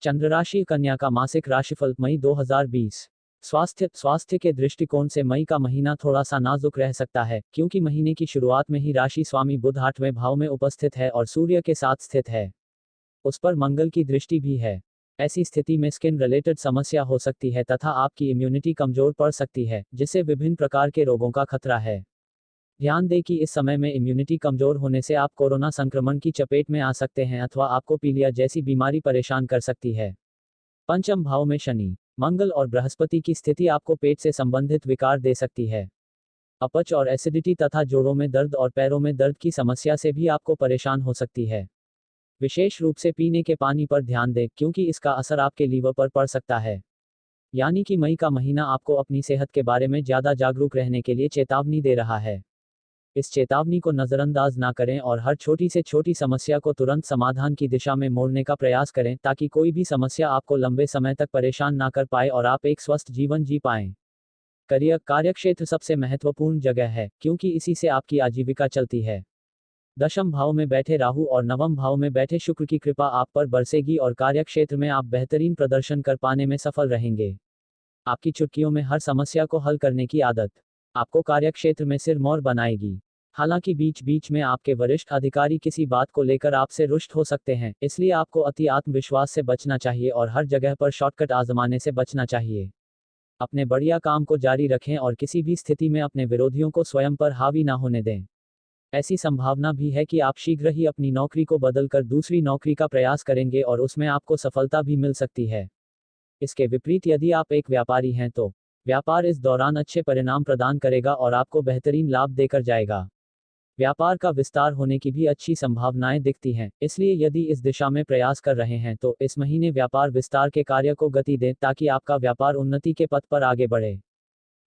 चंद्र राशि कन्या का मासिक राशिफल मई 2020। स्वास्थ्य के दृष्टिकोण से मई का महीना थोड़ा सा नाजुक रह सकता है, क्योंकि महीने की शुरुआत में ही राशि स्वामी बुध 8वें भाव में उपस्थित है और सूर्य के साथ स्थित है। उस पर मंगल की दृष्टि भी है। ऐसी स्थिति में स्किन रिलेटेड समस्या हो सकती है तथा आपकी इम्यूनिटी कमजोर पड़ सकती है, जिससे विभिन्न प्रकार के रोगों का खतरा है। ध्यान दें कि इस समय में इम्यूनिटी कमजोर होने से आप कोरोना संक्रमण की चपेट में आ सकते हैं अथवा आपको पीलिया जैसी बीमारी परेशान कर सकती है। पंचम भाव में शनि, मंगल और बृहस्पति की स्थिति आपको पेट से संबंधित विकार दे सकती है। अपच और एसिडिटी तथा जोड़ों में दर्द और पैरों में दर्द की समस्या से भी आपको परेशान हो सकती है। विशेष रूप से पीने के पानी पर ध्यान दें, क्योंकि इसका असर आपके लीवर पर पड़ सकता है। यानी कि मई का महीना आपको अपनी सेहत के बारे में ज्यादा जागरूक रहने के लिए चेतावनी दे रहा है। इस चेतावनी को नजरअंदाज ना करें और हर छोटी से छोटी समस्या को तुरंत समाधान की दिशा में मोड़ने का प्रयास करें, ताकि कोई भी समस्या आपको लंबे समय तक परेशान ना कर पाए और आप एक स्वस्थ जीवन जी पाएं। कार्यक्षेत्र सबसे महत्वपूर्ण जगह है, क्योंकि इसी से आपकी आजीविका चलती है। दशम भाव में बैठे राहु और नवम भाव में बैठे शुक्र की कृपा आप पर बरसेगी और कार्यक्षेत्र में आप बेहतरीन प्रदर्शन कर पाने में सफल रहेंगे। आपकी चुटकियों में हर समस्या को हल करने की आदत आपको कार्यक्षेत्र में सिरमौर बनाएगी। हालांकि बीच बीच में आपके वरिष्ठ अधिकारी किसी बात को लेकर आपसे रुष्ट हो सकते हैं, इसलिए आपको अति आत्मविश्वास से बचना चाहिए और हर जगह पर शॉर्टकट आजमाने से बचना चाहिए। अपने बढ़िया काम को जारी रखें और किसी भी स्थिति में अपने विरोधियों को स्वयं पर हावी ना होने दें। ऐसी संभावना भी है कि आप शीघ्र ही अपनी नौकरी को बदलकर दूसरी नौकरी का प्रयास करेंगे और उसमें आपको सफलता भी मिल सकती है। इसके विपरीत यदि आप एक व्यापारी हैं तो व्यापार इस दौरान अच्छे परिणाम प्रदान करेगा और आपको बेहतरीन लाभ देकर जाएगा। व्यापार का विस्तार होने की भी अच्छी संभावनाएं दिखती हैं, इसलिए यदि इस दिशा में प्रयास कर रहे हैं तो इस महीने व्यापार विस्तार के कार्य को गति दें, ताकि आपका व्यापार उन्नति के पथ पर आगे बढ़े।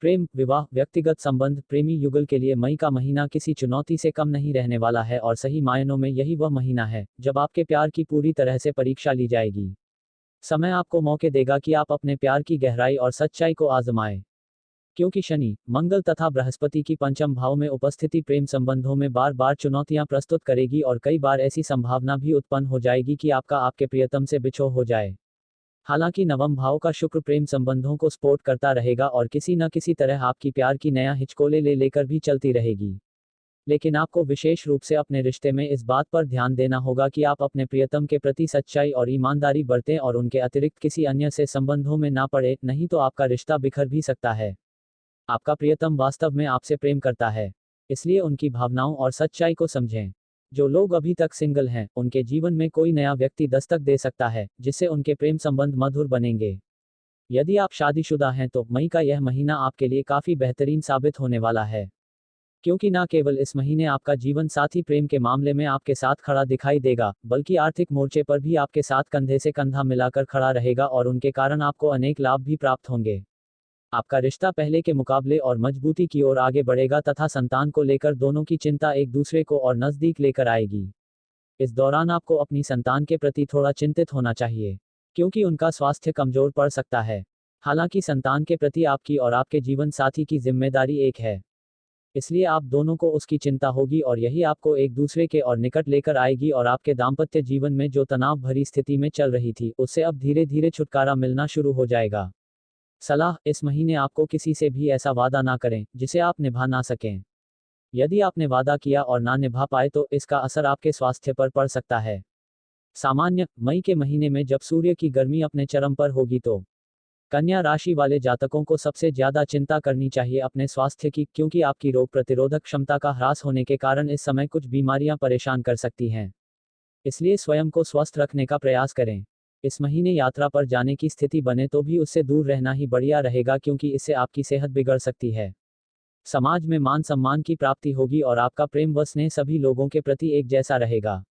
प्रेम, विवाह, व्यक्तिगत संबंध, प्रेमी युगल के लिए मई का महीना किसी चुनौती से कम नहीं रहने वाला है और सही मायनों में यही वह महीना है जब आपके प्यार की पूरी तरह से परीक्षा ली जाएगी। समय आपको मौके देगा कि आप अपने प्यार की गहराई और सच्चाई को आजमाएं, क्योंकि शनि, मंगल तथा बृहस्पति की पंचम भाव में उपस्थिति प्रेम संबंधों में बार बार चुनौतियां प्रस्तुत करेगी और कई बार ऐसी संभावना भी उत्पन्न हो जाएगी कि आपके प्रियतम से बिछोह हो जाए। हालांकि नवम भाव का शुक्र प्रेम संबंधों को सपोर्ट करता रहेगा और किसी न किसी तरह आपकी प्यार की नया हिचकोले लेकर भी चलती रहेगी। लेकिन आपको विशेष रूप से अपने रिश्ते में इस बात पर ध्यान देना होगा कि आप अपने प्रियतम के प्रति सच्चाई और ईमानदारी बरतें और उनके अतिरिक्त किसी अन्य से संबंधों में ना पड़े, नहीं तो आपका रिश्ता बिखर भी सकता है। आपका प्रियतम वास्तव में आपसे प्रेम करता है, इसलिए उनकी भावनाओं और सच्चाई को समझें। जो लोग अभी तक सिंगल हैं, उनके जीवन में कोई नया व्यक्ति दस्तक दे सकता है, जिससे उनके प्रेम संबंध मधुर बनेंगे। यदि आप शादीशुदा हैं तो मई का यह महीना आपके लिए काफी बेहतरीन साबित होने वाला है, क्योंकि न केवल इस महीने आपका जीवन साथी प्रेम के मामले में आपके साथ खड़ा दिखाई देगा, बल्कि आर्थिक मोर्चे पर भी आपके साथ कंधे से कंधा मिलाकर खड़ा रहेगा और उनके कारण आपको अनेक लाभ भी प्राप्त होंगे। आपका रिश्ता पहले के मुकाबले और मजबूती की ओर आगे बढ़ेगा तथा संतान को लेकर दोनों की चिंता एक दूसरे को और नजदीक लेकर आएगी। इस दौरान आपको अपनी संतान के प्रति थोड़ा चिंतित होना चाहिए, क्योंकि उनका स्वास्थ्य कमजोर पड़ सकता है। हालांकि संतान के प्रति आपकी और आपके जीवन साथी की जिम्मेदारी एक है, इसलिए आप दोनों को उसकी चिंता होगी और यही आपको एक दूसरे के और निकट लेकर आएगी और आपके दाम्पत्य जीवन में जो तनाव भरी स्थिति में चल रही थी, उससे अब धीरे धीरे छुटकारा मिलना शुरू हो जाएगा। सलाह, इस महीने आपको किसी से भी ऐसा वादा ना करें जिसे आप निभा ना सकें। यदि आपने वादा किया और ना निभा पाए तो इसका असर आपके स्वास्थ्य पर पड़ सकता है। सामान्य, मई के महीने में जब सूर्य की गर्मी अपने चरम पर होगी तो कन्या राशि वाले जातकों को सबसे ज्यादा चिंता करनी चाहिए अपने स्वास्थ्य की, क्योंकि आपकी रोग प्रतिरोधक क्षमता का ह्रास होने के कारण इस समय कुछ बीमारियां परेशान कर सकती हैं। इसलिए स्वयं को स्वस्थ रखने का प्रयास करें। इस महीने यात्रा पर जाने की स्थिति बने तो भी उससे दूर रहना ही बढ़िया रहेगा, क्योंकि इससे आपकी सेहत बिगड़ सकती है। समाज में मान सम्मान की प्राप्ति होगी और आपका प्रेम व स्नेह सभी लोगों के प्रति एक जैसा रहेगा,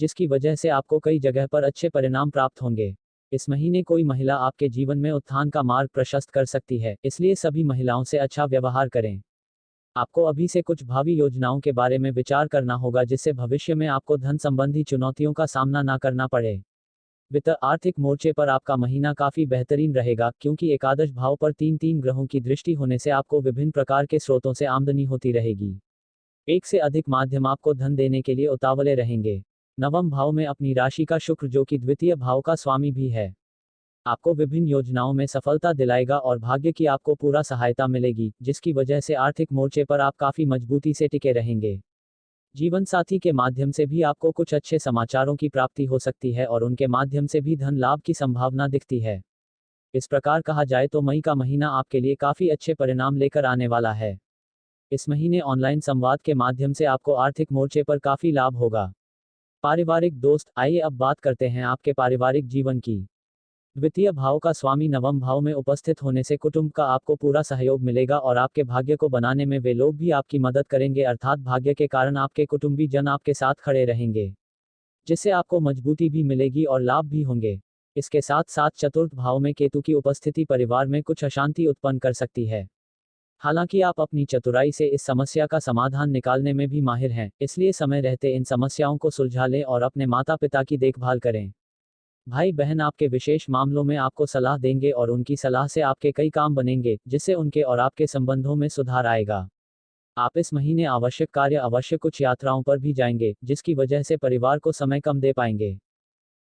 जिसकी वजह से आपको कई जगह पर अच्छे परिणाम प्राप्त होंगे। इस महीने कोई महिला आपके जीवन में उत्थान का मार्ग प्रशस्त कर सकती है, इसलिए सभी महिलाओं से अच्छा व्यवहार करें। आपको अभी से कुछ भावी योजनाओं के बारे में विचार करना होगा, जिससे भविष्य में आपको धन संबंधी चुनौतियों का सामना ना करना पड़े। वित्त आर्थिक मोर्चे पर आपका महीना काफी बेहतरीन रहेगा, क्योंकि एकादश भाव पर तीन ग्रहों की दृष्टि होने से आपको विभिन्न प्रकार के स्रोतों से आमदनी होती रहेगी। एक से अधिक माध्यम आपको धन देने के लिए उतावले रहेंगे। नवम भाव में अपनी राशि का शुक्र जो कि द्वितीय भाव का स्वामी भी है, आपको विभिन्न योजनाओं में सफलता दिलाएगा और भाग्य की आपको पूरा सहायता मिलेगी, जिसकी वजह से आर्थिक मोर्चे पर आप काफी मजबूती से टिके रहेंगे। जीवन साथी के माध्यम से भी आपको कुछ अच्छे समाचारों की प्राप्ति हो सकती है और उनके माध्यम से भी धन लाभ की संभावना दिखती है। इस प्रकार कहा जाए तो मई का महीना आपके लिए काफी अच्छे परिणाम लेकर आने वाला है। इस महीने ऑनलाइन संवाद के माध्यम से आपको आर्थिक मोर्चे पर काफी लाभ होगा। पारिवारिक दोस्त, आइए अब बात करते हैं आपके पारिवारिक जीवन की। द्वितीय भाव का स्वामी नवम भाव में उपस्थित होने से कुटुंब का आपको पूरा सहयोग मिलेगा और आपके भाग्य को बनाने में वे लोग भी आपकी मदद करेंगे, अर्थात भाग्य के कारण आपके कुटुंबी जन आपके साथ खड़े रहेंगे, जिससे आपको मजबूती भी मिलेगी और लाभ भी होंगे। इसके साथ साथ चतुर्थ भाव में केतु की उपस्थिति परिवार में कुछ अशांति उत्पन्न कर सकती है। हालांकि आप अपनी चतुराई से इस समस्या का समाधान निकालने में भी माहिर हैं, इसलिए समय रहते इन समस्याओं को सुलझा लें और अपने माता पिता की देखभाल करें। भाई बहन आपके विशेष मामलों में आपको सलाह देंगे और उनकी सलाह से आपके कई काम बनेंगे, जिससे उनके और आपके संबंधों में सुधार आएगा। आप इस महीने आवश्यक कार्य अवश्य कुछ यात्राओं पर भी जाएंगे, जिसकी वजह से परिवार को समय कम दे पाएंगे।